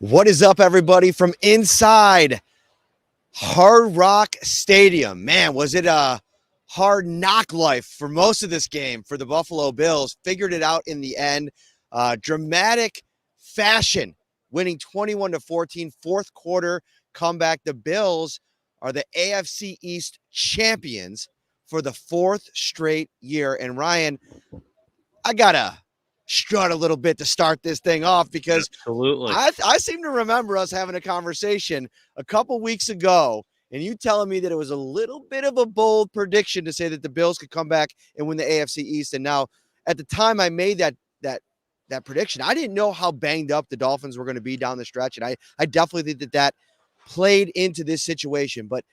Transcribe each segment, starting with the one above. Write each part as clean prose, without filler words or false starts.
What is up, everybody, from inside Hard Rock Stadium? Man, was it a hard knock life for most of this game for the Buffalo Bills? Figured it out in the end. Dramatic fashion, winning 21-14, fourth quarter comeback. The Bills are the AFC East champions for the fourth straight year. And Ryan, I gotta strut a little bit to start this thing off because Absolutely. I seem to remember us having a conversation a couple weeks ago and you telling me that it was a little bit of a bold prediction to say that the Bills could come back and win the AFC East. And now at the time I made that prediction, I didn't know how banged up the Dolphins were going to be down the stretch. And I definitely think that played into this situation, but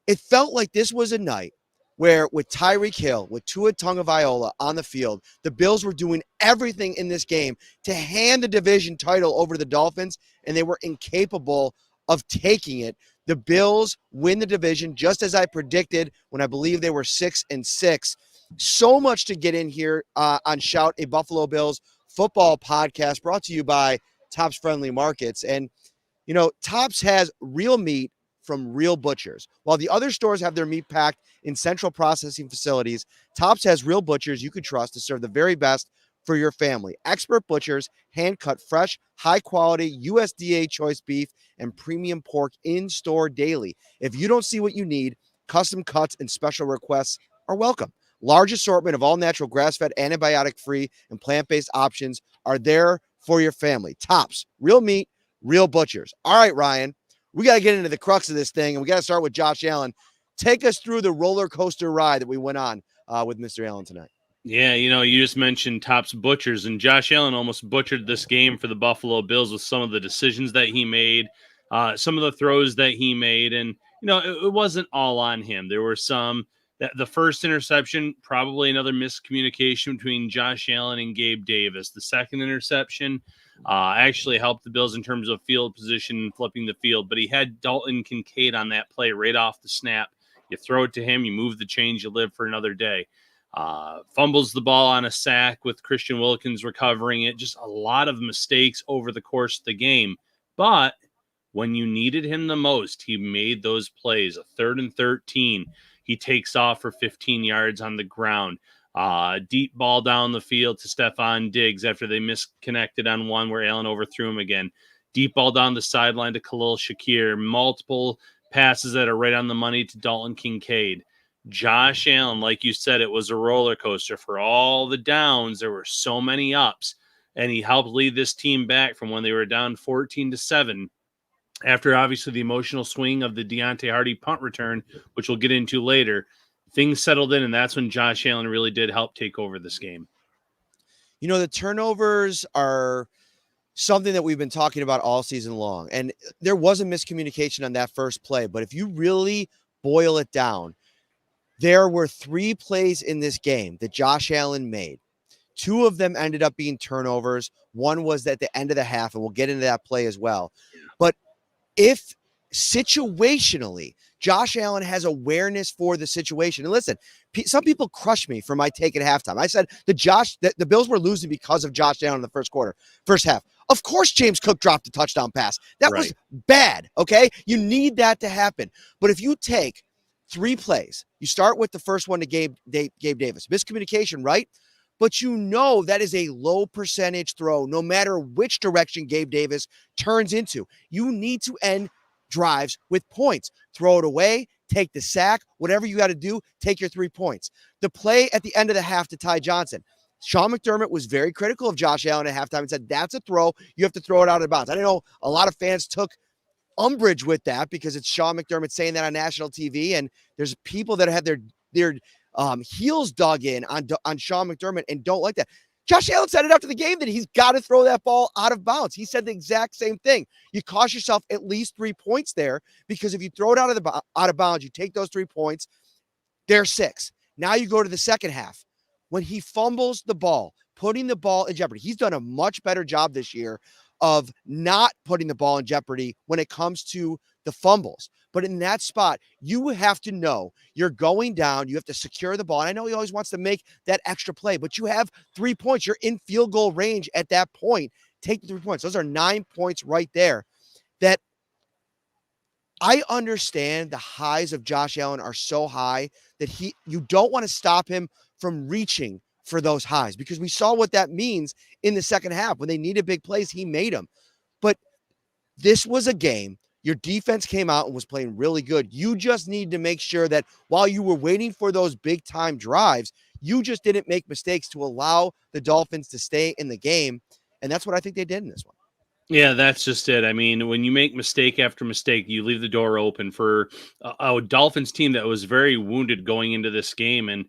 it felt like this was a night where with Tyreek Hill, with Tua Tagovailoa on the field, the Bills were doing everything in this game to hand the division title over to the Dolphins, and they were incapable of taking it. The Bills win the division just as I predicted when I believe they were 6-6. So much to get in here on Shout, a Buffalo Bills football podcast brought to you by Tops Friendly Markets. And, you know, Tops has real meat from real butchers. While the other stores have their meat packed in central processing facilities, Tops has real butchers you can trust to serve the very best for your family. Expert butchers hand cut fresh, high quality USDA choice beef and premium pork in store daily. If you don't see what you need, custom cuts and special requests are welcome. Large assortment of all natural grass-fed, antibiotic-free, and plant-based options are there for your family. Tops, real meat, real butchers. All right, Ryan, we got to get into the crux of this thing, and we got to start with Josh Allen. Take us through the roller coaster ride that we went on with Mr. Allen tonight. Yeah, you just mentioned Tops Butchers, and Josh Allen almost butchered this game for the Buffalo Bills with some of the decisions that he made, some of the throws that he made, and, it wasn't all on him. There were some. The first interception, probably another miscommunication between Josh Allen and Gabe Davis. The second interception actually helped the Bills in terms of field position and flipping the field, but he had Dalton Kincaid on that play right off the snap. You throw it to him, you move the chains, you live for another day. Fumbles the ball on a sack with Christian Wilkins recovering it. Just a lot of mistakes over the course of the game. But when you needed him the most, he made those plays. A 3rd and 13. He takes off for 15 yards on the ground. Deep ball down the field to Stephon Diggs after they misconnected on one where Allen overthrew him again. Deep ball down the sideline to Khalil Shakir. Multiple passes that are right on the money to Dalton Kincaid. Josh Allen, like you said, it was a roller coaster. For all the downs, there were so many ups, and he helped lead this team back from when they were down 14-7. After obviously the emotional swing of the Deontay Hardy punt return, which we'll get into later, things settled in, and that's when Josh Allen really did help take over this game. You know, the turnovers are something that we've been talking about all season long, and there was a miscommunication on that first play, but if you really boil it down, there were 3 plays in this game that Josh Allen made. 2 of them ended up being turnovers. One was at the end of the half, and we'll get into that play as well. But if situationally Josh Allen has awareness for the situation, and listen, some people crush me for my take at halftime. I said the Bills were losing because of Josh Allen in the first half. Of course, James Cook dropped a touchdown pass. That was bad. Okay, you need that to happen. But if you take 3 plays, you start with the first one to Gabe Davis, miscommunication, right? But you know that is a low percentage throw, no matter which direction Gabe Davis turns into. You need to end drives with points. Throw it away, take the sack, whatever you got to do, take your 3 points. The play at the end of the half to Ty Johnson. Sean McDermott was very critical of Josh Allen at halftime and said, that's a throw. You have to throw it out of bounds. I know a lot of fans took umbrage with that because it's Sean McDermott saying that on national TV, and there's people that have their heels dug in on Sean McDermott and don't like that. Josh Allen said it after the game that he's got to throw that ball out of bounds. He said the exact same thing. You cost yourself at least 3 points there because if you throw it out of bounds, you take those 3 points, there's 6. Now you go to the second half. When he fumbles the ball, putting the ball in jeopardy, he's done a much better job this year of not putting the ball in jeopardy when it comes to the fumbles. But in that spot, you have to know you're going down. You have to secure the ball. And I know he always wants to make that extra play, but you have 3 points. You're in field goal range at that point. Take the 3 points. Those are 9 points right there. that I understand the highs of Josh Allen are so high that you don't want to stop him from reaching for those highs, because we saw what that means in the second half. When they needed big plays, he made them. But this was a game. Your defense came out and was playing really good. You just need to make sure that while you were waiting for those big time drives, you just didn't make mistakes to allow the Dolphins to stay in the game. And that's what I think they did in this one. Yeah, that's just it. I mean, when you make mistake after mistake, you leave the door open for a Dolphins team that was very wounded going into this game. And,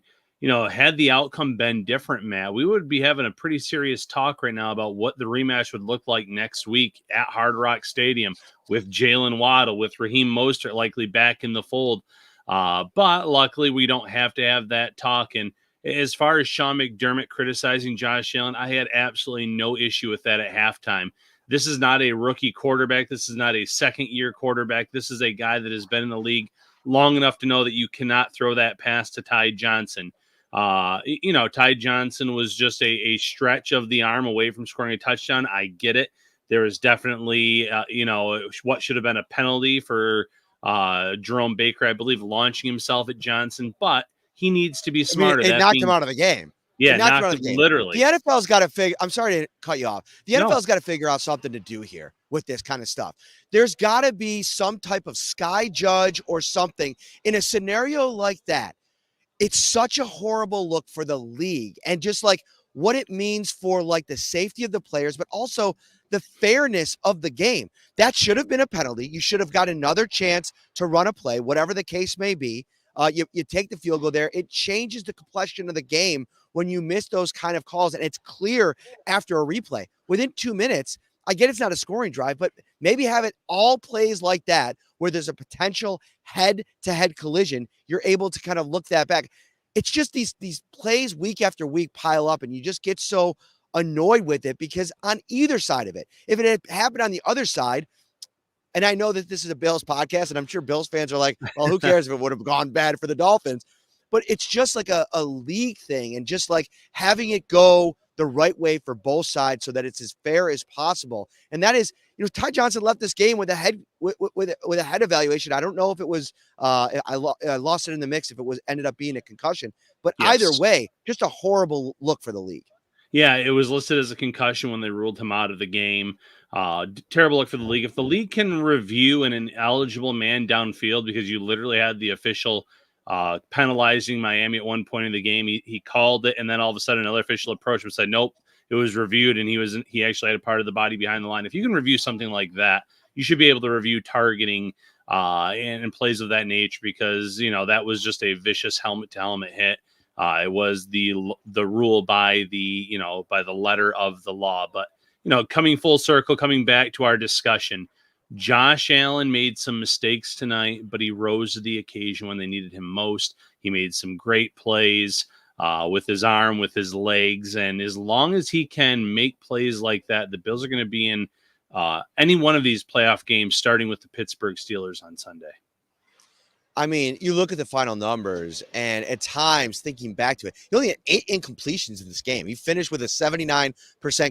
had the outcome been different, Matt, we would be having a pretty serious talk right now about what the rematch would look like next week at Hard Rock Stadium with Jalen Waddle, with Raheem Mostert likely back in the fold. But luckily, we don't have to have that talk. And as far as Sean McDermott criticizing Josh Allen, I had absolutely no issue with that at halftime. This is not a rookie quarterback. This is not a second-year quarterback. This is a guy that has been in the league long enough to know that you cannot throw that pass to Ty Johnson. Ty Johnson was just a stretch of the arm away from scoring a touchdown. I get it. There is definitely, what should have been a penalty for Jerome Baker, I believe, launching himself at Johnson. But he needs to be smarter. It knocked him out of the game. Yeah, knocked him literally. The NFL's got to figure. I'm sorry to cut you off. The NFL's got to figure out something to do here with this kind of stuff. There's got to be some type of sky judge or something in a scenario like that. It's such a horrible look for the league, and just like what it means for like the safety of the players, but also the fairness of the game. That should have been a penalty. You should have got another chance to run a play, whatever the case may be. You take the field goal there. It changes the complexion of the game when you miss those kind of calls. And it's clear after a replay. Within 2 minutes, I get it's not a scoring drive, but maybe have it all plays like that where there's a potential head-to-head collision. You're able to kind of look that back. It's just these plays week after week pile up, and you just get so annoyed with it because on either side of it, if it had happened on the other side, and I know that this is a Bills podcast, and I'm sure Bills fans are like, well, who cares if it would have gone bad for the Dolphins? But it's just like a league thing, and just like having it go the right way for both sides so that it's as fair as possible. And that is, Ty Johnson left this game with a head with a head evaluation. I don't know if it was I lost it in the mix if it was ended up being a concussion, but either way, just a horrible look for the league. Yeah, it was listed as a concussion when they ruled him out of the game. Terrible look for the league. If the league can review an ineligible man downfield, because you literally had the official penalizing Miami at one point in the game, he called it, and then all of a sudden another official approached him and said, nope, it was reviewed, and he actually had a part of the body behind the line. If you can review something like that, you should be able to review targeting and plays of that nature, because that was just a vicious helmet to helmet hit. It was the rule by the letter of the law. But coming full circle, coming back to our discussion, Josh Allen made some mistakes tonight, but he rose to the occasion when they needed him most. He made some great plays with his arm, with his legs, and as long as he can make plays like that, the Bills are going to be in any one of these playoff games, starting with the Pittsburgh Steelers on Sunday. I mean, you look at the final numbers, and at times, thinking back to it, he only had 8 incompletions in this game. He finished with a 79%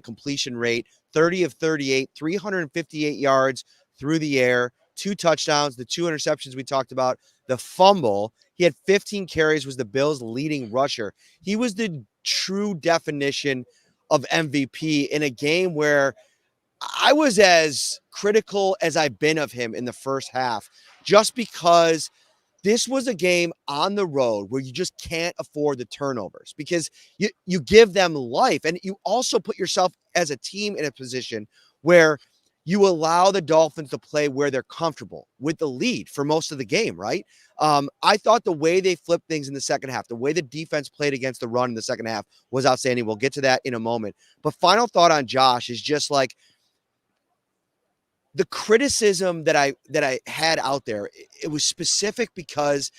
completion rate, 30 of 38, 358 yards through the air, 2 touchdowns, the 2 interceptions we talked about, the fumble. He had 15 carries, was the Bills' leading rusher. He was the true definition of MVP in a game where I was as critical as I've been of him in the first half, just because this was a game on the road where you just can't afford the turnovers, because you give them life, and you also put yourself as a team in a position where you allow the Dolphins to play where they're comfortable with the lead for most of the game, right? I thought the way they flipped things in the second half, the way the defense played against the run in the second half was outstanding. We'll get to that in a moment. But final thought on Josh is just like, the criticism that I had out there, it was specific because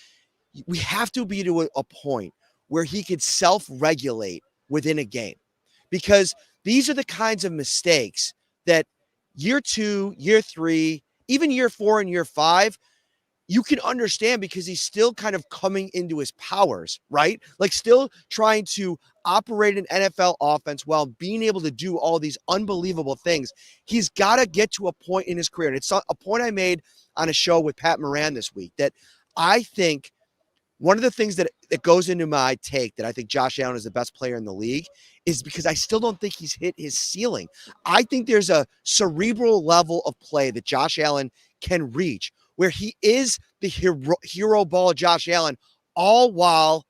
we have to be to a point where he could self-regulate within a game, because these are the kinds of mistakes that year 2, year 3, even year 4 and year 5, you can understand because he's still kind of coming into his powers, right? Like still trying to operate an NFL offense while being able to do all these unbelievable things. He's got to get to a point in his career. And it's a point I made on a show with Pat Moran this week that I think one of the things that goes into my take that I think Josh Allen is the best player in the league is because I still don't think he's hit his ceiling. I think there's a cerebral level of play that Josh Allen can reach where he is the hero ball Josh Allen, all while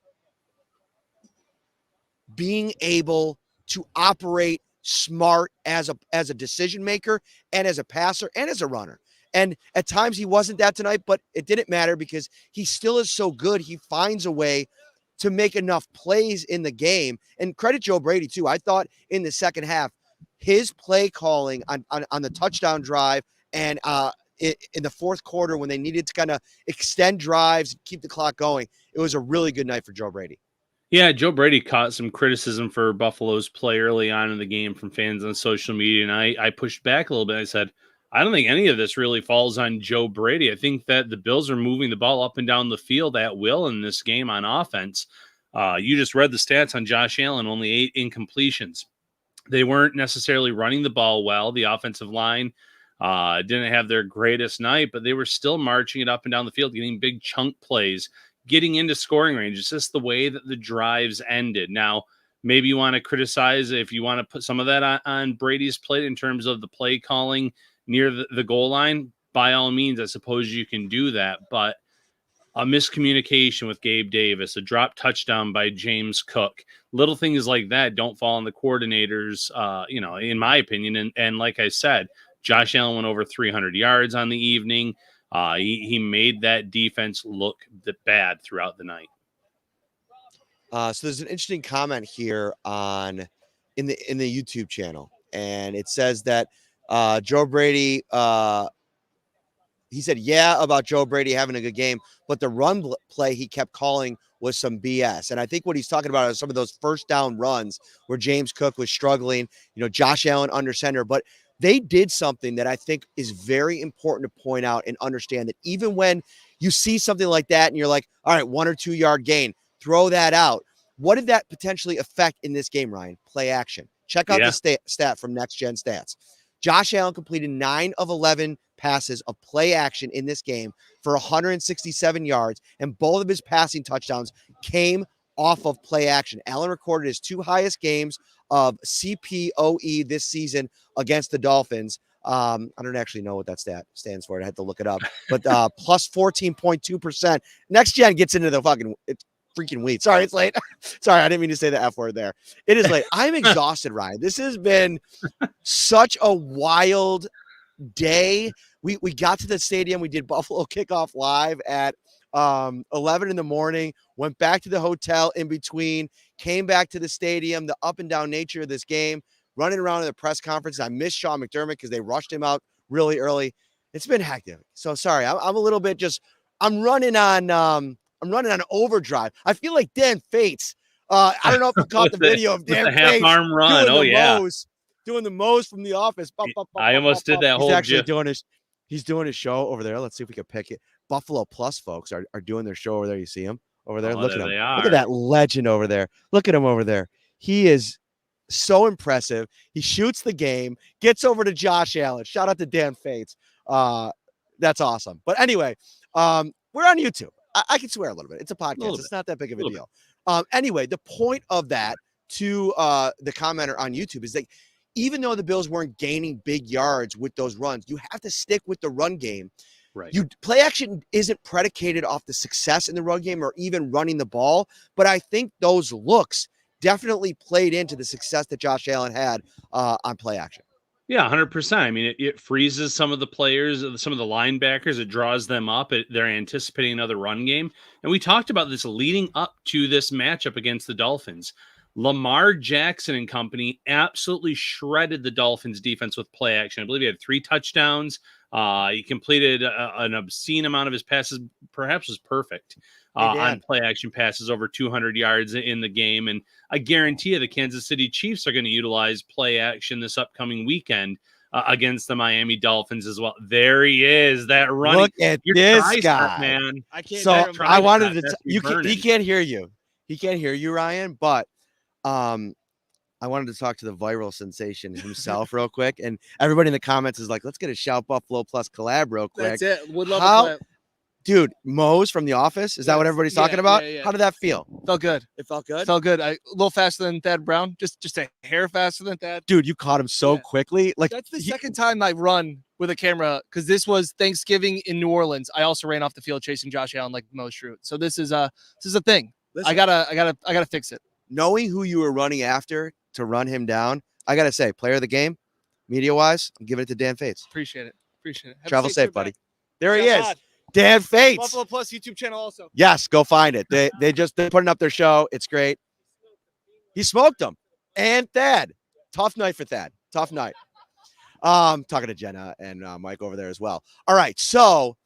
being able to operate smart as a decision maker and as a passer and as a runner. And at times he wasn't that tonight, but it didn't matter because he still is so good. He finds a way to make enough plays in the game. And credit Joe Brady too. I thought in the second half, his play calling on the touchdown drive and in the fourth quarter when they needed to kind of extend drives, keep the clock going, it was a really good night for Joe Brady. Yeah, Joe Brady caught some criticism for Buffalo's play early on in the game from fans on social media, and I pushed back a little bit. I said, I don't think any of this really falls on Joe Brady. I think that the Bills are moving the ball up and down the field at will in this game on offense. You just read the stats on Josh Allen, only 8 incompletions. They weren't necessarily running the ball well. The offensive line didn't have their greatest night, but they were still marching it up and down the field, getting big chunk plays, getting into scoring range. It's just the way that the drives ended. Now, maybe you want to criticize if you want to put some of that on Brady's plate in terms of the play calling near the goal line. By all means, I suppose you can do that. But a miscommunication with Gabe Davis, a drop touchdown by James Cook, little things like that don't fall on the coordinators, in my opinion. And like I said, Josh Allen went over 300 yards on the evening. He made that defense look bad throughout the night. So there's an interesting comment here in the YouTube channel, and it says that Joe Brady, he said, yeah, about Joe Brady having a good game, but the run play he kept calling was some BS. And I think what he's talking about is some of those first down runs where James Cook was struggling, Josh Allen under center, but they did something that I think is very important to point out and understand that even when you see something like that and you're like, all right, 1 or 2 yard gain, throw that out. What did that potentially affect in this game, Ryan? Play action. Check out the stat from Next Gen Stats. Josh Allen completed 9 of 11 passes of play action in this game for 167 yards, and both of his passing touchdowns came off of play action. Allen recorded his 2 highest games of CPOE this season against the Dolphins. I don't actually know what that stat stands for. I had to look it up, but plus 14.2%. Next Gen gets into the it's freaking weed. Sorry, it's late. Sorry, I didn't mean to say the F word there. It is late. I'm exhausted, Ryan. This has been such a wild day. We got to the stadium. We did Buffalo kickoff live at 11 in the morning, went back to the hotel in between, came back to the stadium, the up and down nature of this game, running around in the press conference. I missed Sean McDermott because they rushed him out really early. It's been hectic. So sorry. I'm a little bit I'm running on overdrive. I feel like Dan Fates. I don't know if you caught the video of Dan Fates half-arm run. Doing the most from The Office. I almost did that whole actually he's doing his show over there. Let's see if we can pick it. Buffalo Plus folks are doing their show over there. You see him over there? Look at him. Look at that legend over there. Look at him over there. He is so impressive. He shoots the game, gets over to Josh Allen. Shout out to Dan Fates. That's awesome. But anyway, we're on YouTube. I can swear a little bit. It's a podcast. It's not that big of a deal. Anyway, the point of that to the commenter on YouTube is that even though the Bills weren't gaining big yards with those runs, you have to stick with the run game. Right. Play action isn't predicated off the success in the run game or even running the ball, but I think those looks definitely played into the success that Josh Allen had on play action. Yeah, 100%. I mean, it freezes some of the players, some of the linebackers. It draws them up. They're anticipating another run game. And we talked about this leading up to this matchup against the Dolphins. Lamar Jackson and company absolutely shredded the Dolphins defense with play action. I believe he had 3 touchdowns. He completed an obscene amount of his passes, perhaps was perfect on play action passes, over 200 yards in the game. And I guarantee you the Kansas City Chiefs are going to utilize play action this upcoming weekend. against the Miami Dolphins as well. There he is, that running. Look at Your this tricep, guy, man. I can't. So hear him. I wanted to. That's You can, he burning. can't hear you. He can't hear you, Ryan. But I wanted to talk to the viral sensation himself real quick, and everybody in the comments is like, "Let's get a Shout Buffalo Plus collab real quick." That's it. Would love How- a clip. Dude, Moe's from The Office. Is that what Yes. everybody's Yeah, talking about? yeah, yeah. How did that feel? Felt good. It felt good. Felt good. A little faster than Thad Brown. Just a hair faster than Thad. Dude, you caught him so Yeah. quickly. Like That's the second time I run with a camera because this was Thanksgiving in New Orleans. I also ran off the field chasing Josh Allen like Mo Shroot. So this is a thing. Listen, I gotta fix it. knowing who you were running after to run him down, I gotta say, player of the game, media wise, I'm giving it to Dan Fates. Appreciate it. Have a Travel safe, trip buddy. back. There he Yeah, is, God. Dan Fates. Buffalo Plus YouTube channel also. Yes, go find it. They're putting up their show. It's great. He smoked them. And Thad. Tough night for Thad. Tough night. Talking to Jenna and Mike over there as well. All right. So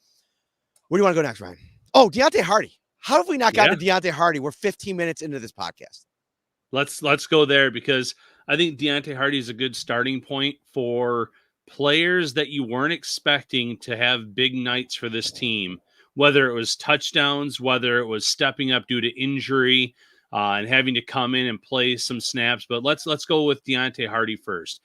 where do you want to go next, Ryan? Oh, Deontay Hardy. How have we not gotten to Deontay Hardy? We're 15 minutes into this podcast. Let's go there, because I think Deontay Hardy is a good starting point for players that you weren't expecting to have big nights for this team, whether it was touchdowns, whether it was stepping up due to injury and having to come in and play some snaps. But let's go with Deontay Hardy first.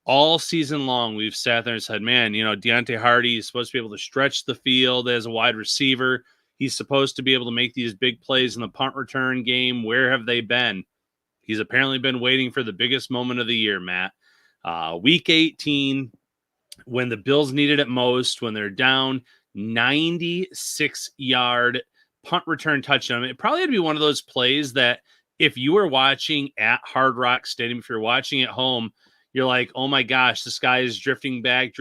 All season long, we've sat there and said, man, Deontay Hardy is supposed to be able to stretch the field as a wide receiver. He's supposed to be able to make these big plays in the punt return game. Where have they been? He's apparently been waiting for the biggest moment of the year, Matt. Week 18, when the Bills needed it most, when they're down 96-yard punt return touchdown. It probably had to be one of those plays that if you were watching at Hard Rock Stadium, if you're watching at home, you're like, oh my gosh, this guy is drifting back.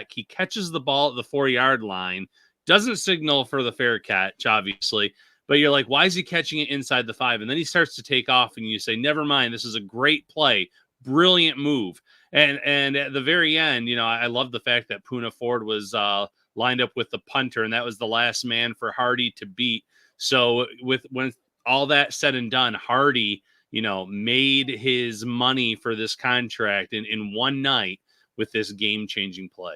He catches the ball at the 4-yard line, doesn't signal for the fair catch, obviously. But you're like, why is he catching it inside the 5? And then he starts to take off, and you say, never mind, this is a great play. Brilliant move. And at the very end, I love the fact that Poona Ford was lined up with the punter, and that was the last man for Hardy to beat. So when all that said and done, Hardy, made his money for this contract in one night with this game-changing play.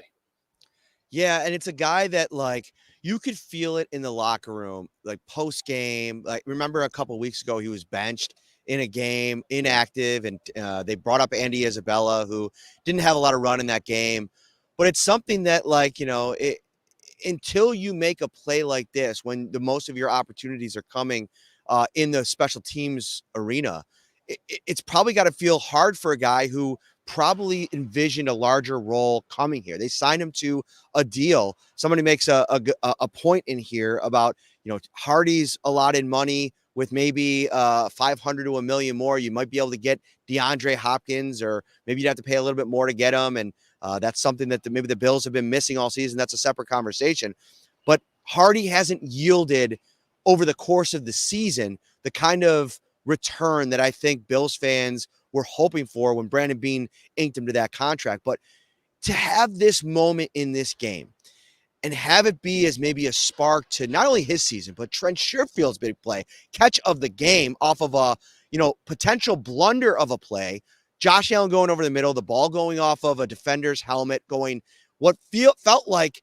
Yeah, and it's a guy that, like, you could feel it in the locker room, like post-game. Like, remember a couple of weeks ago, he was benched in a game, inactive, and they brought up Andy Isabella, who didn't have a lot of run in that game. But it's something that, like, until you make a play like this, when the most of your opportunities are coming in the special teams arena, it's probably got to feel hard for a guy who probably envisioned a larger role coming here. They signed him to a deal. Somebody makes a point in here about, Hardy's allotted money with maybe 500 to $1 million more. You might be able to get DeAndre Hopkins, or maybe you'd have to pay a little bit more to get him. And that's something that maybe the Bills have been missing all season. That's a separate conversation. But Hardy hasn't yielded over the course of the season the kind of return that I think Bills fans were hoping for when Brandon Beane inked him to that contract. But to have this moment in this game and have it be as maybe a spark to not only his season, but Trent Sherfield's big play, catch of the game off of a, potential blunder of a play, Josh Allen going over the middle, the ball going off of a defender's helmet, going what felt like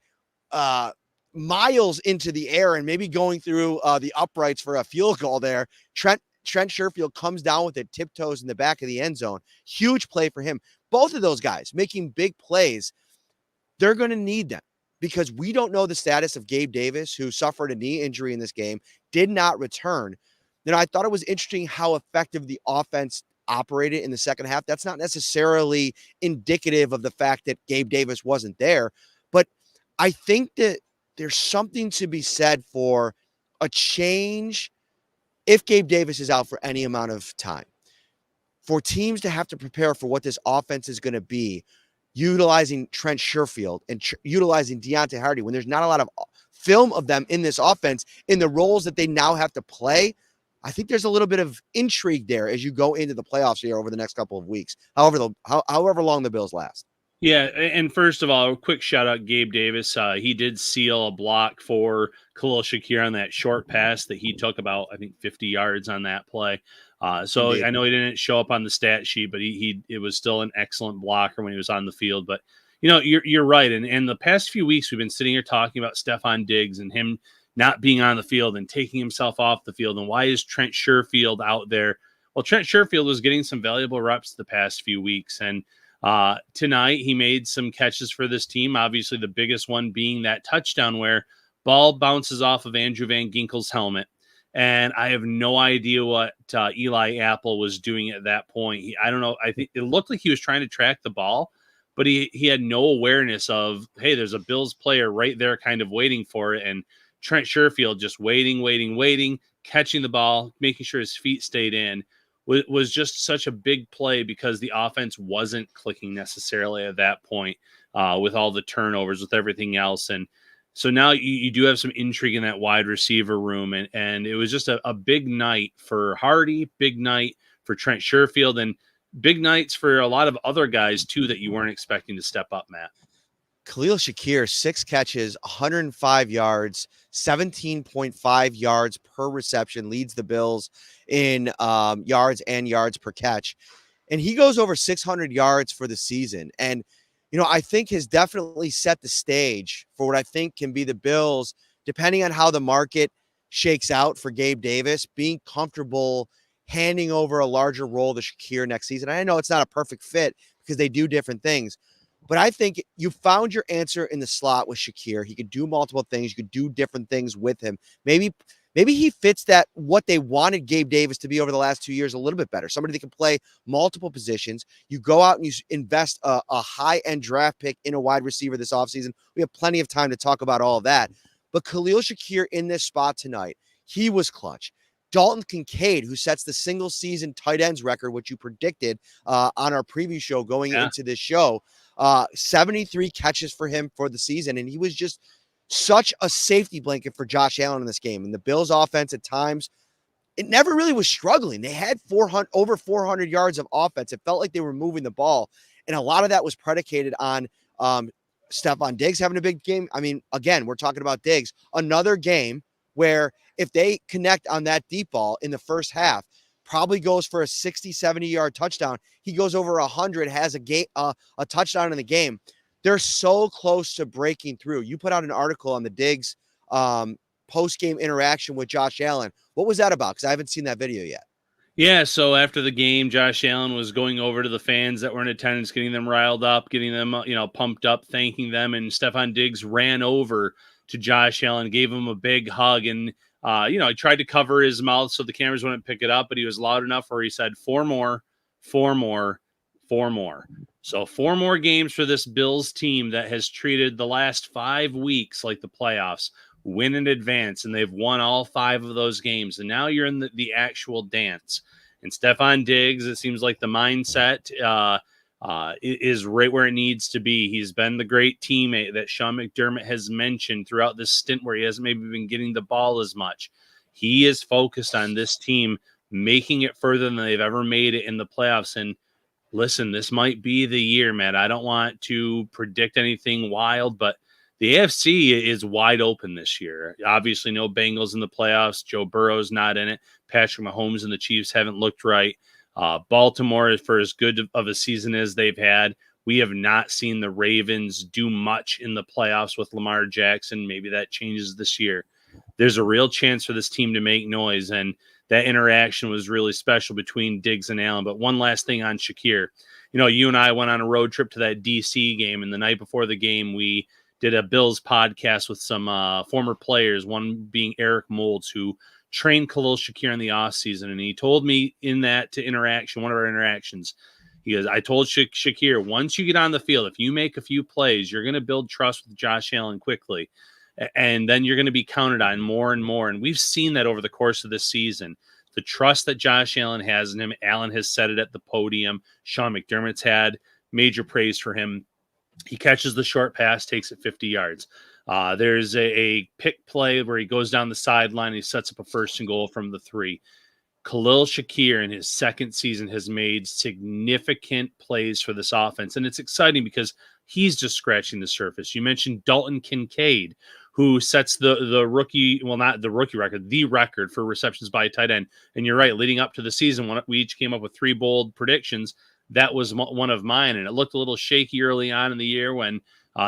miles into the air and maybe going through the uprights for a field goal there. Trent Sherfield comes down with it, tiptoes in the back of the end zone. Huge play for him. Both of those guys making big plays. They're going to need them because we don't know the status of Gabe Davis, who suffered a knee injury in this game, did not return. I thought it was interesting how effective the offense operated in the second half. That's not necessarily indicative of the fact that Gabe Davis wasn't there, but I think that there's something to be said for a change if Gabe Davis is out for any amount of time, for teams to have to prepare for what this offense is going to be, utilizing Trent Sherfield and utilizing Deontay Hardy when there's not a lot of film of them in this offense in the roles that they now have to play. I think there's a little bit of intrigue there as you go into the playoffs here over the next couple of weeks, however long the Bills last. Yeah, and first of all, a quick shout out Gabe Davis. He did seal a block for Khalil Shakir on that short pass that he took about, I think, 50 yards on that play. So Indeed. I know he didn't show up on the stat sheet, but it was still an excellent blocker when he was on the field. But you're right. And the past few weeks we've been sitting here talking about Stephon Diggs and him not being on the field and taking himself off the field. And why is Trent Sherfield out there? Well, Trent Sherfield was getting some valuable reps the past few weeks. And tonight he made some catches for this team. Obviously, the biggest one being that touchdown where ball bounces off of Andrew Van Ginkel's helmet. And I have no idea what Eli Apple was doing at that point. I don't know. I think it looked like he was trying to track the ball, but he had no awareness of, hey, there's a Bills player right there kind of waiting for it. And Trent Sherfield just waiting, catching the ball, making sure his feet stayed in, was just such a big play because the offense wasn't clicking necessarily at that point with all the turnovers, with everything else. And so now you do have some intrigue in that wide receiver room. And it was just a big night for Hardy, big night for Trent Sherfield, and big nights for a lot of other guys, too, that you weren't expecting to step up, Matt. Khalil Shakir, 6 catches, 105 yards, 17.5 yards per reception, leads the Bills in yards and yards per catch. And he goes over 600 yards for the season. And, I think has definitely set the stage for what I think can be the Bills, depending on how the market shakes out for Gabe Davis, being comfortable handing over a larger role to Shakir next season. I know it's not a perfect fit because they do different things. But I think you found your answer in the slot with Shakir. He could do multiple things. You could do different things with him. Maybe he fits that what they wanted Gabe Davis to be over the last 2 years a little bit better. Somebody that can play multiple positions. You go out and you invest a high-end draft pick in a wide receiver this offseason. We have plenty of time to talk about all of that. But Khalil Shakir in this spot tonight, he was clutch. Dalton Kincaid, who sets the single-season tight ends record, which you predicted on our preview show going into this show, 73 catches for him for the season. And he was just such a safety blanket for Josh Allen in this game. And the Bills offense at times, it never really was struggling. They had over 400 yards of offense. It felt like they were moving the ball. And a lot of that was predicated on Stephon Diggs having a big game. I mean, again, we're talking about Diggs. Another game where if they connect on that deep ball in the first half, probably goes for a 60, 70-yard touchdown. He goes over 100, has a touchdown in the game. They're so close to breaking through. You put out an article on the Diggs post-game interaction with Josh Allen. What was that about? Because I haven't seen that video yet. Yeah, so after the game, Josh Allen was going over to the fans that were in attendance, getting them riled up, getting them, pumped up, thanking them. And Stephon Diggs ran over to Josh Allen, gave him a big hug, and he tried to cover his mouth so the cameras wouldn't pick it up, but he was loud enough where he said, 4 more, 4 more, 4 more. So 4 more games for this Bills team that has treated the last 5 weeks like the playoffs, win in advance, and they've won all 5 of those games. And now you're in the actual dance. And Stephon Diggs, it seems like the mindset is right where it needs to be. He's been the great teammate that Sean McDermott has mentioned throughout this stint where he hasn't maybe been getting the ball as much. He is focused on this team making it further than they've ever made it in the playoffs. And listen, this might be the year, Matt. I don't want to predict anything wild, but the AFC is wide open this year. Obviously, no Bengals in the playoffs. Joe Burrow's not in it. Patrick Mahomes and the Chiefs haven't looked right. Baltimore, for as good of a season as they've had, we have not seen the Ravens do much in the playoffs with Lamar Jackson. Maybe that changes this year. There's a real chance for this team to make noise, and that interaction was really special between Diggs and Allen. But one last thing on Shakir. You and I went on a road trip to that D.C. game, and the night before the game, we did a Bills podcast with some former players, one being Eric Moulds, who trained Khalil Shakir in the offseason. And he told me in that interaction, one of our interactions, he goes, I told Shakir, once you get on the field, if you make a few plays, you're going to build trust with Josh Allen quickly. And then you're going to be counted on more and more. And we've seen that over the course of this season. The trust that Josh Allen has in him, Allen has said it at the podium. Sean McDermott's had major praise for him. He catches the short pass, takes it 50 yards. There's a pick play where he goes down the sideline. He sets up a 1st and goal from the 3. Khalil Shakir in his second season has made significant plays for this offense. And it's exciting because he's just scratching the surface. You mentioned Dalton Kincaid, who sets the rookie, well, not the rookie record, the record for receptions by a tight end. And you're right, leading up to the season, when we each came up with 3 bold predictions, that was one of mine. And it looked a little shaky early on in the year when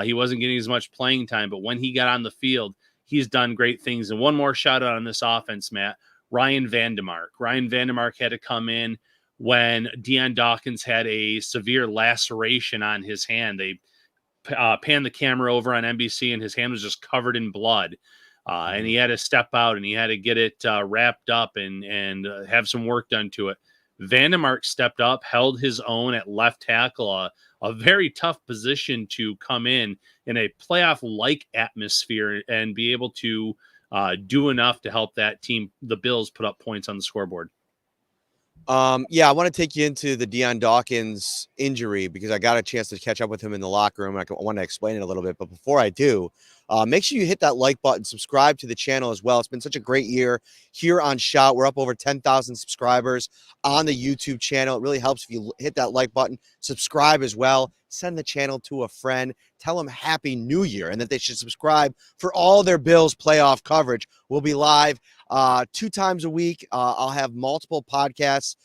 he wasn't getting as much playing time. But when he got on the field, he's done great things. And one more shout out on this offense, Matt, Ryan Vandemark. Ryan Vandemark had to come in when Deion Dawkins had a severe laceration on his hand. They panned the camera over on NBC, and his hand was just covered in blood. And he had to step out, and he had to get it wrapped up and have some work done to it. Vandemark stepped up, held his own at left tackle, a very tough position to come in a playoff-like atmosphere and be able to do enough to help that team, the Bills, put up points on the scoreboard. Yeah, I want to take you into the Deion Dawkins injury because I got a chance to catch up with him in the locker room. I want to explain it a little bit, but before I do, make sure you hit that like button, subscribe to the channel as well. It's been such a great year here on Shout. We're up over 10,000 subscribers on the YouTube channel. It really helps if you hit that like button, subscribe as well, send the channel to a friend, tell them Happy New Year and that they should subscribe for all their Bills playoff coverage. We'll be live 2 times a week. I'll have multiple podcasts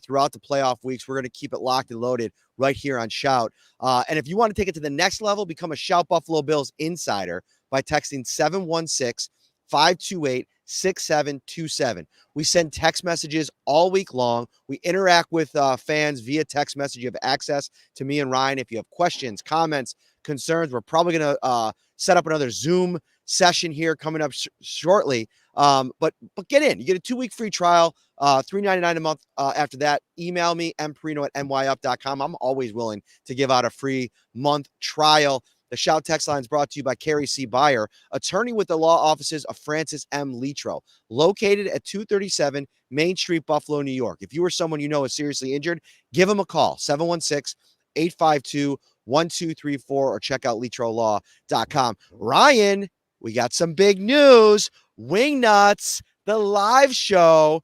throughout the playoff weeks. We're going to keep it locked and loaded right here on Shout. And if you want to take it to the next level, become a Shout Buffalo Bills insider by texting 716-528-6727. We send text messages all week long. We interact with fans via text message. You have access to me and Ryan. If you have questions, comments, concerns, we're probably going to set up another Zoom session here coming up shortly. But get in. You get a 2-week free trial, $3.99 a month. After that, email me, mparrino@myup.com. I'm always willing to give out a free month trial. The Shout text line is brought to you by Carrie C. Byer, attorney with the law offices of Francis M. Litro, located at 237 Main Street, Buffalo, New York. If you or someone you know is seriously injured, give them a call, 716-852-1234, or check out litrolaw.com. Ryan, we got some big news. Wingnuts, the live show.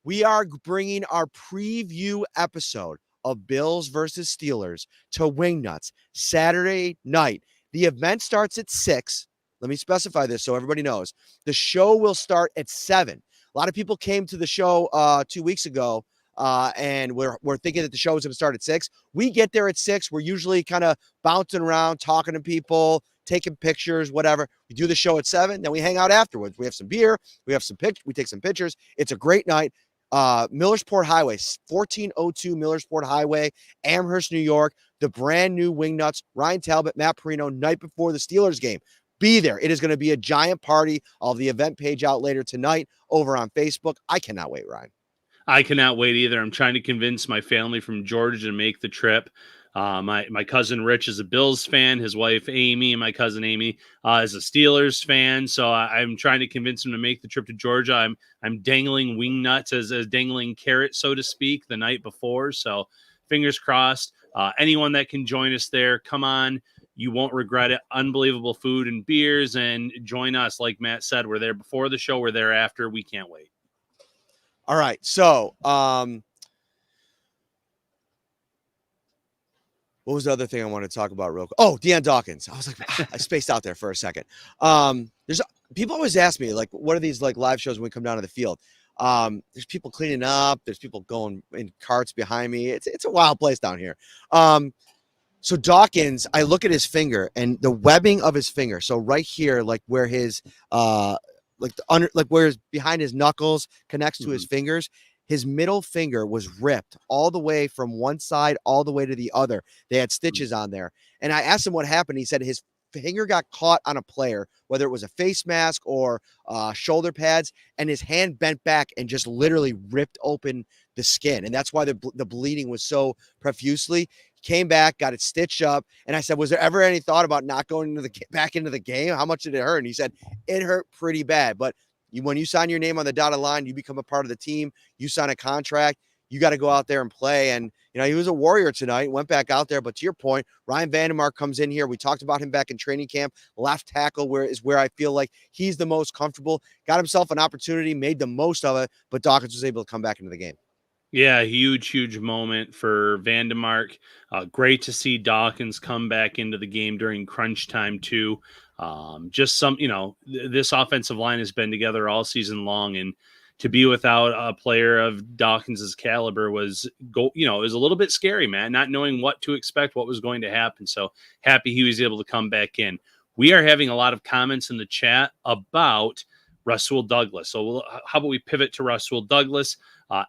We are bringing our preview episode of Bills versus Steelers to Wingnuts Saturday night. The event starts at 6. Let me specify this so everybody knows. The show will start at 7. A lot of people came to the show 2 weeks ago and we're thinking that the show was going to start at 6. We get there at 6. We're usually kind of bouncing around, talking to people, taking pictures, whatever. We do the show at 7, then we hang out afterwards. We have some beer, we take some pictures. It's a great night. Millersport Highway, 1402 Millersport Highway, Amherst, New York. The brand new Wingnuts, Ryan Talbot, Matt Parrino, night before the Steelers game. Be there. It is going to be a giant party. I'll have the event page out later tonight over on Facebook. I cannot wait, Ryan. I cannot wait either. I'm trying to convince my family from Georgia to make the trip. My cousin Rich is a Bills fan. His wife Amy and my cousin Amy is a Steelers fan. So I'm trying to convince him to make the trip to Georgia. I'm dangling Wingnuts as dangling carrot, so to speak, the night before. So fingers crossed. Anyone that can join us there, come on. You won't regret it. Unbelievable food and beers, and join us. Like Matt said, we're there before the show. We're there after. We can't wait. All right. So, what was the other thing I wanted to talk about real quick? Oh, Deion Dawkins. I was like, I spaced out there for a second. There's people always ask me, like, what are these like live shows when we come down to the field? There's people cleaning up. There's people going in carts behind me. It's a wild place down here. So Dawkins, I look at his finger and the webbing of his finger. So right here, like where his where behind his knuckles connects to his fingers, his middle finger was ripped all the way from one side all the way to the other. They had stitches on there. And I asked him what happened. He said his finger got caught on a player, whether it was a face mask or shoulder pads, and his hand bent back and just literally ripped open the skin. And that's why the bleeding was so profusely. Came back, got it stitched up. And I said, was there ever any thought about not going back into the game? How much did it hurt? And he said, it hurt pretty bad. But when you sign your name on the dotted line, you become a part of the team, you sign a contract, you got to go out there and play. And, he was a warrior tonight, went back out there. But to your point, Ryan Vandemark comes in here. We talked about him back in training camp. Left tackle where I feel like he's the most comfortable. Got himself an opportunity, made the most of it, but Dawkins was able to come back into the game. Yeah, huge moment for Vandemark. Great to see Dawkins come back into the game during crunch time too. Just some, this offensive line has been together all season long, and to be without a player of Dawkins's caliber it was a little bit scary, man. Not knowing what to expect, what was going to happen. So happy he was able to come back in. We are having a lot of comments in the chat about Rasul Douglas. So how about we pivot to Rasul Douglas?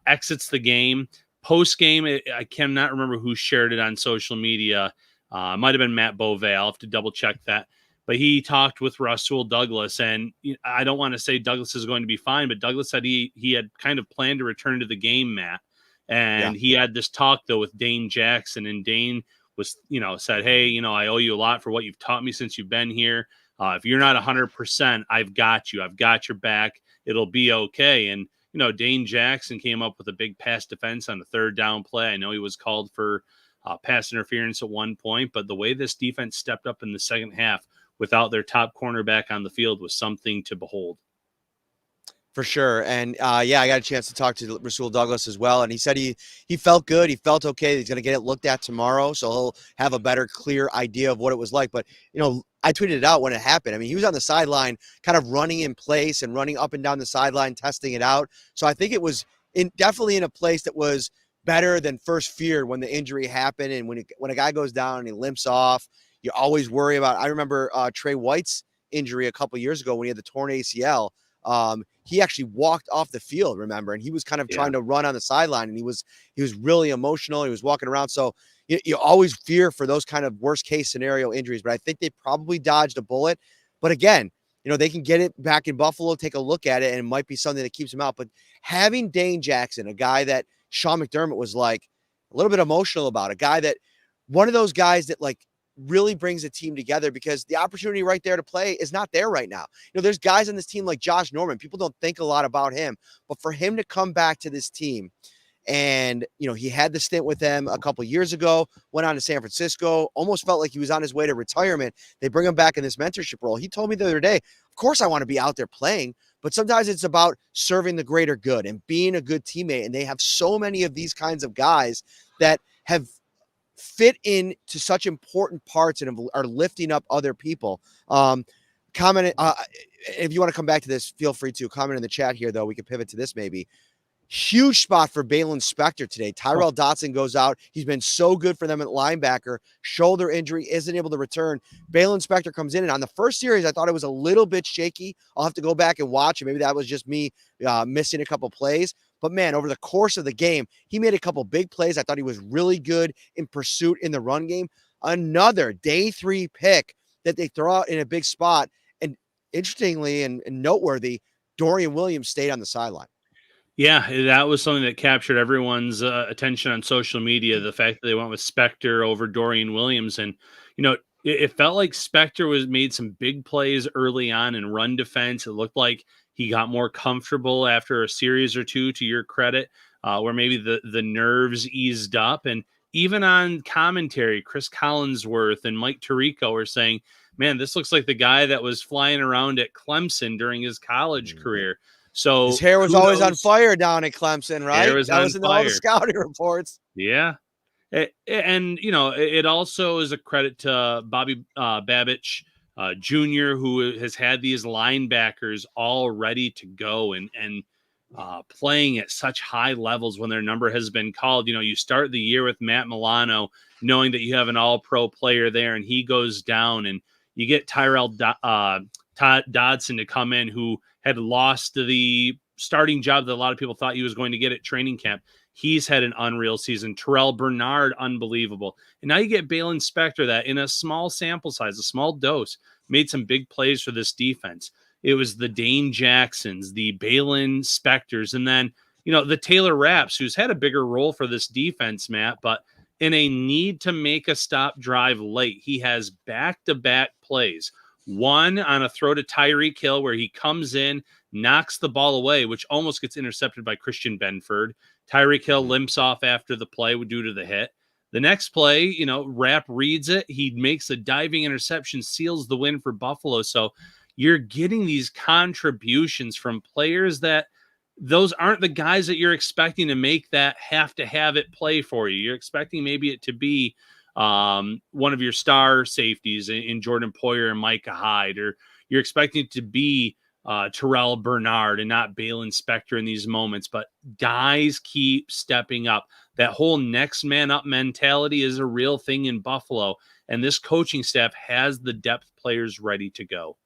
Exits the game. Post game, I cannot remember who shared it on social media. Might have been Matt Beauvais. I'll have to double check that. But he talked with Rasul Douglas, and I don't want to say Douglas is going to be fine, but Douglas said he had kind of planned to return to the game, Matt. And he had this talk, though, with Dane Jackson, and Dane was, said, hey, I owe you a lot for what you've taught me since you've been here. If you're not 100%, I've got you. I've got your back. It'll be okay. And Dane Jackson came up with a big pass defense on the third down play. I know he was called for pass interference at one point, but the way this defense stepped up in the second half without their top cornerback on the field was something to behold. For sure. And I got a chance to talk to Rasul Douglas as well. And he said he felt good. He felt okay. He's going to get it looked at tomorrow. So he'll have a better, clear idea of what it was like. But, I tweeted it out when it happened. I mean, he was on the sideline kind of running in place and running up and down the sideline, testing it out. So I think it was definitely in a place that was better than first feared when the injury happened. And when a guy goes down and he limps off, you always worry about. I remember Trey White's injury a couple years ago when he had the torn ACL. He actually walked off the field, remember, and he was kind of trying to run on the sideline, and he was really emotional. He was walking around. So you always fear for those kind of worst case scenario injuries, but I think they probably dodged a bullet. But again, they can get it back in Buffalo, take a look at it, and it might be something that keeps him out. But having Dane Jackson, a guy that Sean McDermott was like a little bit emotional about, a guy that one of those guys that like really brings a team together, because the opportunity right there to play is not there right now. There's guys on this team like Josh Norman. People don't think a lot about him, but for him to come back to this team, and he had the stint with them a couple years ago, went on to San Francisco, almost felt like he was on his way to retirement. They bring him back in this mentorship role. He told me the other day, of course I want to be out there playing, but sometimes it's about serving the greater good and being a good teammate. And they have so many of these kinds of guys that have fit into such important parts and are lifting up other people. Comment if you want to come back to this, feel free to comment in the chat here, though. We can pivot to this maybe. Huge spot for Balin Spector today. Tyrell Dotson goes out. He's been so good for them at linebacker. Shoulder injury, isn't able to return. Balin Spector comes in, and on the first series, I thought it was a little bit shaky. I'll have to go back and watch it. Maybe that was just me missing a couple plays. But, man, over the course of the game, he made a couple big plays. I thought he was really good in pursuit in the run game. Another day 3 pick that they throw out in a big spot. And interestingly and noteworthy, Dorian Williams stayed on the sideline. Yeah, that was something that captured everyone's attention on social media, the fact that they went with Spector over Dorian Williams. And, it felt like Spector made some big plays early on in run defense. It looked like he got more comfortable after a series or two, to your credit, where maybe the nerves eased up. And even on commentary, Chris Collinsworth and Mike Tirico were saying, man, this looks like the guy that was flying around at Clemson during his college career. So his hair was always on fire down at Clemson, right? That was in all the scouting reports. Yeah. And it also is a credit to Bobby Babich Jr., who has had these linebackers all ready to go and playing at such high levels when their number has been called. You start the year with Matt Milano, knowing that you have an all-pro player there, and he goes down, and you get Tyrell Dodson to come in, who had lost the starting job that a lot of people thought he was going to get at training camp. He's had an unreal season. Terrell Bernard, unbelievable. And now you get Balin Spector, that in a small sample size, a small dose, made some big plays for this defense. It was the Dane Jacksons, the Balin Spectors, and then, the Taylor Rapps, who's had a bigger role for this defense, Matt, but in a need to make a stop drive late, he has back-to-back plays. One on a throw to Tyreek Hill where he comes in, knocks the ball away, which almost gets intercepted by Christian Benford. Tyreek Hill limps off after the play due to the hit. The next play, Rapp reads it. He makes a diving interception, seals the win for Buffalo. So you're getting these contributions from players that those aren't the guys that you're expecting to make that have to have it play for you. You're expecting maybe it to be one of your star safeties in Jordan Poyer and Micah Hyde, or you're expecting it to be Terrell Bernard and not Balin Spector in these moments, but guys keep stepping up. That whole next man up mentality is a real thing in Buffalo, and this coaching staff has the depth players ready to go.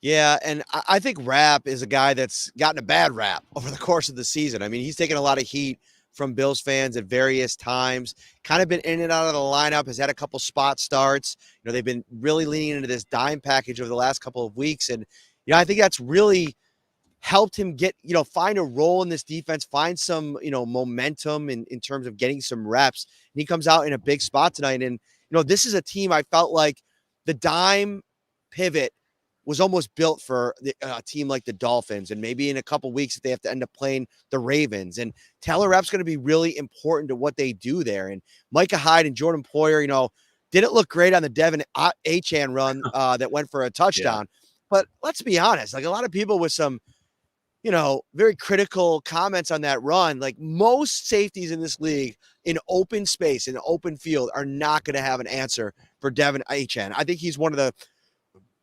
Yeah, and I think Rapp is a guy that's gotten a bad rap over the course of the season. I mean, he's taken a lot of heat from Bills fans at various times, kind of been in and out of the lineup, has had a couple spot starts. You know, they've been really leaning into this dime package over the last couple of weeks. And, you know, I think that's really helped him get, you know, find a role in this defense, find some, you know, momentum in terms of getting some reps. And he comes out in a big spot tonight. And, you know, this is a team I felt like the dime pivot was almost built for a team like the Dolphins, and maybe in a couple weeks if they have to end up playing the Ravens. And Taylor Rapp's going to be really important to what they do there. And Micah Hyde and Jordan Poyer, you know, didn't look great on the Devin Achane run that went for a touchdown. Yeah. But let's be honest, like a lot of people with some, you know, very critical comments on that run, like most safeties in this league in open space, in open field, are not going to have an answer for Devin Achane. I think he's one of the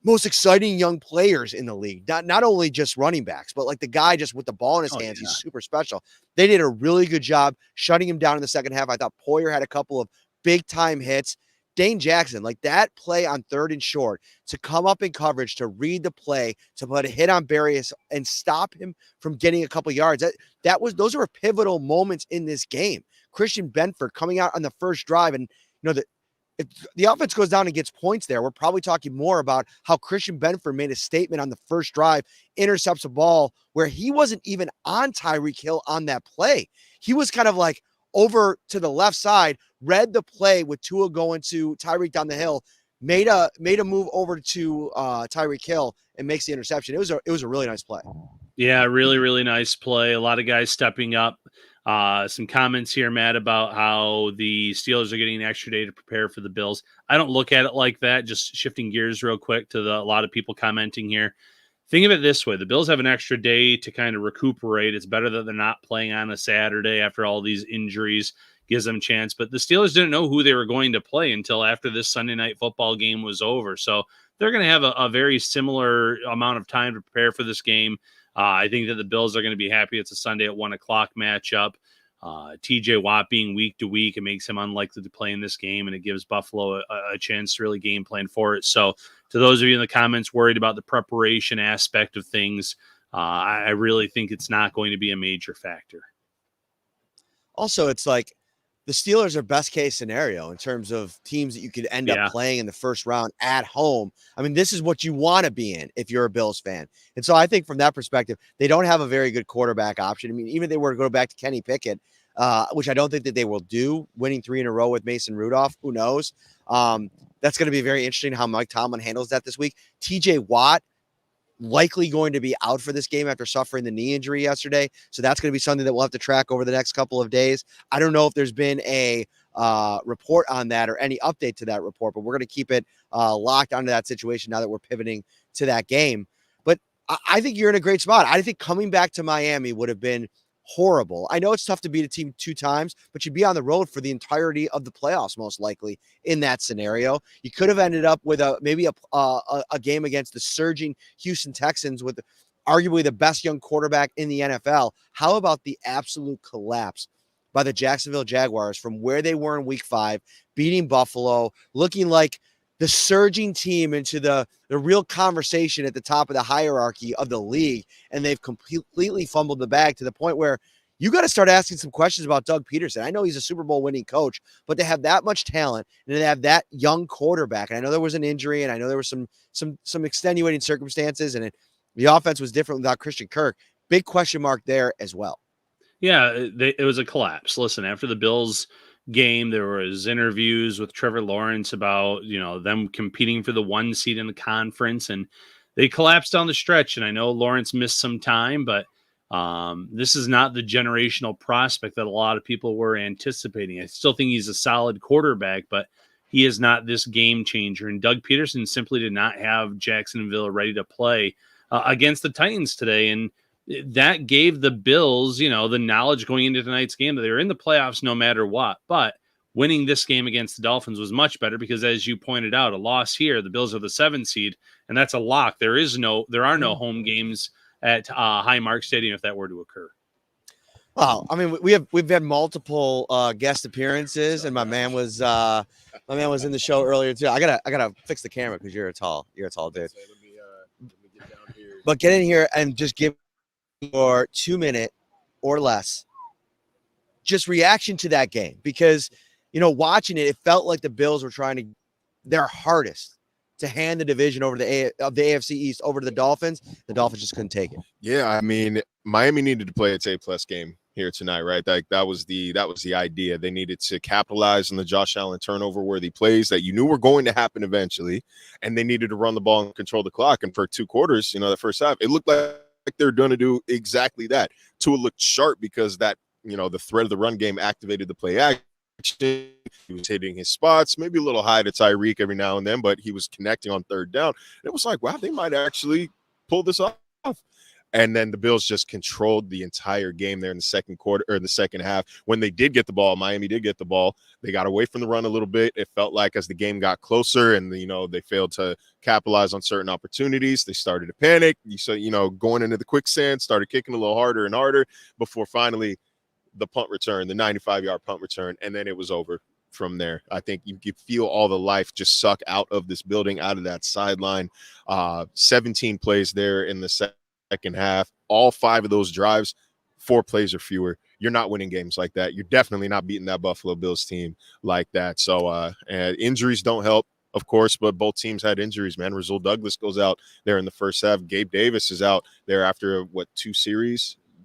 most exciting young players in the league. Not only just running backs, but like the guy just with the ball in his hands. Yeah. He's super special. They did a really good job shutting him down in the second half. I thought Poyer had a couple of big time hits. Dane Jackson, like that play on 3rd and short, to come up in coverage, to read the play, to put a hit on Barrios and stop him from getting a couple yards. Those were pivotal moments in this game. Christian Benford coming out on the first drive, and you know if the offense goes down and gets points there, we're probably talking more about how Christian Benford made a statement on the first drive, intercepts a ball where he wasn't even on Tyreek Hill on that play. He was kind of like over to the left side, read the play with Tua going to Tyreek down the hill, made a move over to Tyreek Hill and makes the interception. It was a really nice play. Yeah, really, really nice play. A lot of guys stepping up. Some comments here, Matt, about how the Steelers are getting an extra day to prepare for the Bills. I don't look at it like that. Just shifting gears real quick to a lot of people commenting here. Think of it this way. The Bills have an extra day to kind of recuperate. It's better that they're not playing on a Saturday after all these injuries. Gives them a chance. But the Steelers didn't know who they were going to play until after this Sunday night football game was over. So they're going to have a very similar amount of time to prepare for this game. I think that the Bills are going to be happy it's a Sunday at 1 o'clock matchup. TJ Watt being week to week, it makes him unlikely to play in this game, and it gives Buffalo a chance to really game plan for it. So to those of you in the comments worried about the preparation aspect of things, I really think it's not going to be a major factor. Also, it's like the Steelers are best case scenario in terms of teams that you could end up playing in the first round at home. I mean, this is what you want to be in if you're a Bills fan. And so I think from that perspective, they don't have a very good quarterback option. I mean, even if they were to go back to Kenny Pickett, which I don't think that they will do, winning 3 in a row with Mason Rudolph, who knows? That's going to be very interesting how Mike Tomlin handles that this week. TJ Watt, likely going to be out for this game after suffering the knee injury yesterday. So that's going to be something that we'll have to track over the next couple of days. I don't know if there's been a report on that or any update to that report, but we're going to keep it locked onto that situation now that we're pivoting to that game. But I think you're in a great spot. I think coming back to Miami would have been horrible. I know it's tough to beat a team 2 times, but you'd be on the road for the entirety of the playoffs, most likely in that scenario. You could have ended up with maybe a game against the surging Houston Texans with arguably the best young quarterback in the NFL. How about the absolute collapse by the Jacksonville Jaguars from where they were in week 5, beating Buffalo, looking like the surging team into the real conversation at the top of the hierarchy of the league, and they've completely fumbled the bag to the point where you got to start asking some questions about Doug Peterson. I know he's a Super Bowl winning coach, but to have that much talent and to have that young quarterback, and I know there was an injury, and I know there was some extenuating circumstances, and the offense was different without Christian Kirk. Big question mark there as well. Yeah, it was a collapse. Listen, after the Bills game, there was interviews with Trevor Lawrence about, you know, them competing for the 1 seed in the conference, and they collapsed down the stretch. And I know Lawrence missed some time, but this is not the generational prospect that a lot of people were anticipating. I still think he's a solid quarterback, but he is not this game changer. And Doug Peterson simply did not have Jacksonville ready to play against the Titans today. And that gave the Bills, the knowledge going into tonight's game that they were in the playoffs no matter what. But winning this game against the Dolphins was much better because, as you pointed out, a loss here, the Bills are the 7th seed, and that's a lock. There are no home games at Highmark Stadium if that were to occur. Well, I mean, we've had multiple guest appearances, and my man was in the show earlier too. I gotta fix the camera because you're a tall dude. Let me get down here. But get in here and just give your 2-minute or less just reaction to that game, because watching it felt like the Bills were trying their hardest to hand the division over the AFC East over to the Dolphins. The Dolphins just couldn't take it. Yeah, I mean, Miami needed to play its A+ game here tonight, right? That was the idea. They needed to capitalize on the Josh Allen turnover-worthy plays that you knew were going to happen eventually, and they needed to run the ball and control the clock. And for 2 quarters, the first half, it looked like they're going to do exactly that. Tua looked sharp because that, the threat of the run game activated the play action. He was hitting his spots, maybe a little high to Tyreek every now and then, but he was connecting on 3rd down. It was like, wow, they might actually pull this off. And then the Bills just controlled the entire game there in the second quarter, or the second half. When they did get the ball, Miami did get the ball. They got away from the run a little bit. It felt like as the game got closer and, they failed to capitalize on certain opportunities, they started to panic. Going into the quicksand, started kicking a little harder and harder before finally the punt return, the 95-yard punt return, and then it was over from there. I think you could feel all the life just suck out of this building, out of that sideline. 17 plays there in the second half. All 5 of those drives, 4 plays or fewer. You're not winning games like that. You're definitely not beating that Buffalo Bills team like that. So and injuries don't help, of course, but both teams had injuries, man. Rasul Douglas goes out there in the first half. Gabe Davis is out there after,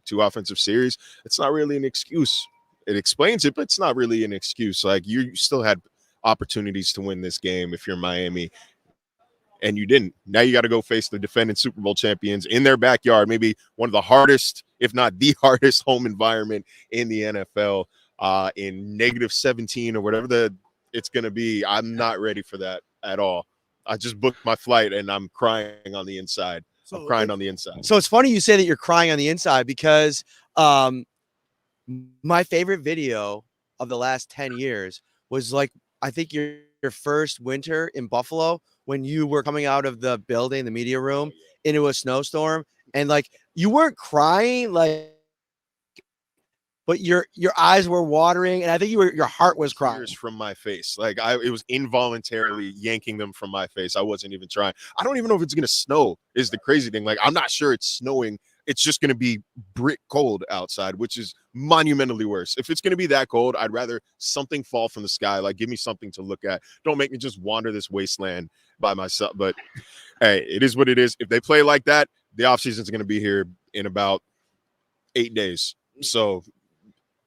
2 offensive series. It's not really an excuse. It explains it, but it's not really an excuse. Like, you still had opportunities to win this game if you're Miami, and you didn't. Now you got to go face the defending Super Bowl champions in their backyard, maybe one of the hardest, if not the hardest home environment in the NFL, in -17 or whatever it's going to be. I'm not ready for that at all. I just booked my flight and I'm crying on the inside. I'm crying on the inside. So it's funny you say that you're crying on the inside, because my favorite video of the last 10 years was, like, I think your first winter in Buffalo, when you were coming out of the building, the media room, into a snowstorm, and, like, you weren't crying, like, but your eyes were watering, and I think your heart was crying. Tears from my face. Like, it was involuntarily yanking them from my face. I wasn't even trying. I don't even know if it's gonna snow, is the crazy thing. Like, I'm not sure it's snowing. It's just gonna be brick cold outside, which is monumentally worse. If it's gonna be that cold, I'd rather something fall from the sky. Like, give me something to look at. Don't make me just wander this wasteland by myself. But hey, it is what it is. If they play like that, the offseason is gonna be here in about 8 days. So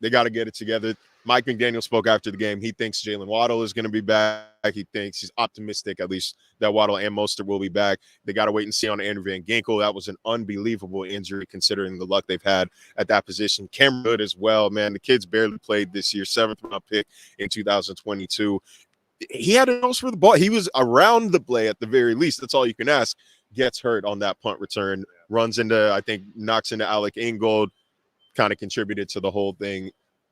they got to get it together. Mike McDaniel spoke after the game. He thinks Jalen Waddle is going to be back. He thinks he's optimistic, at least, that Waddle and Mostert will be back. They got to wait and see on Andrew Van Ginkel. That was an unbelievable injury considering the luck they've had at that position. Cameron Hood as well, man. The kid's barely played this year, 7th-round pick in 2022. He had a nose for the ball. He was around the play at the very least. That's all you can ask. Gets hurt on that punt return. Runs into, I think, knocks into Alec Ingold. Kind of contributed to the whole thing.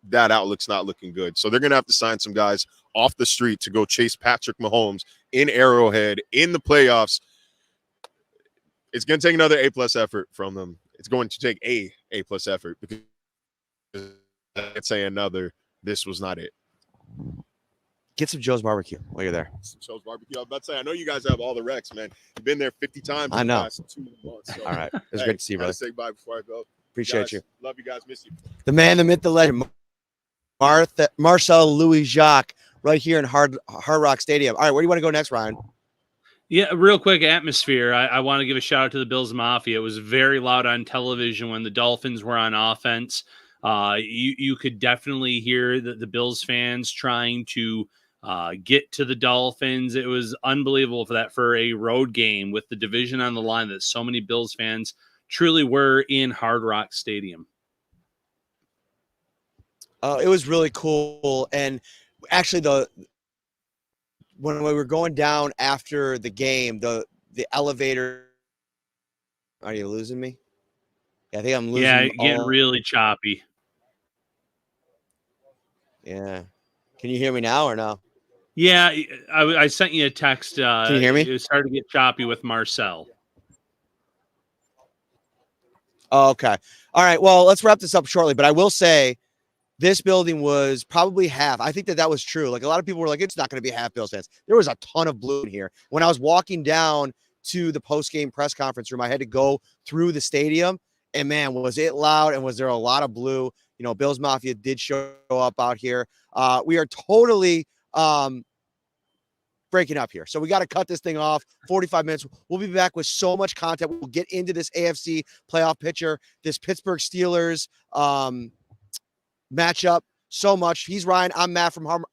That outlook's not looking good. So they're going to have to sign some guys off the street to go chase Patrick Mahomes in Arrowhead in the playoffs. It's going to take another A+ effort from them. It's going to take A+ effort, because I can't say another. This was not it. Get some Joe's Barbecue while you're there. Some Joe's Barbecue. I was about to say, I know you guys have all the recs, man. You've been there 50 times I in the know. last 2 months. So, All right. It was great to see you, brother. Say bye before I go. Appreciate Guys, you. Love you guys. Miss you. The man, the myth, the legend, Marcel Louis Jacques, right here in Hard Rock Stadium. All right, where do you want to go next, Ryan? Yeah, real quick atmosphere. I want to give a shout out to the Bills Mafia. It was very loud on television when the Dolphins were on offense. You could definitely hear the Bills fans trying to get to the Dolphins. It was unbelievable for a road game with the division on the line that so many Bills fans truly were in Hard Rock Stadium. It was really cool. And actually, when we were going down after the game, the elevator. Are you losing me? Yeah, I think I'm losing. Yeah, getting really choppy. Yeah. Can you hear me now or no? Yeah, I sent you a text. Can you hear me? It started to get choppy with Marcel. Oh, okay. All right. Well, let's wrap this up shortly. But I will say this building was probably half. I think that was true. Like a lot of people were like, it's not going to be half Bills fans. There was a ton of blue in here. When I was walking down to the post-game press conference room, I had to go through the stadium. And man, was it loud and was there a lot of blue? You know, Bills Mafia did show up out here. We are totally breaking up here. So we got to cut this thing off. 45 minutes. We'll be back with so much content. We'll get into this AFC playoff picture, this Pittsburgh Steelers matchup so much. He's Ryan. I'm Matt from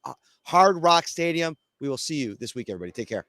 Hard Rock Stadium. We will see you this week, everybody. Take care.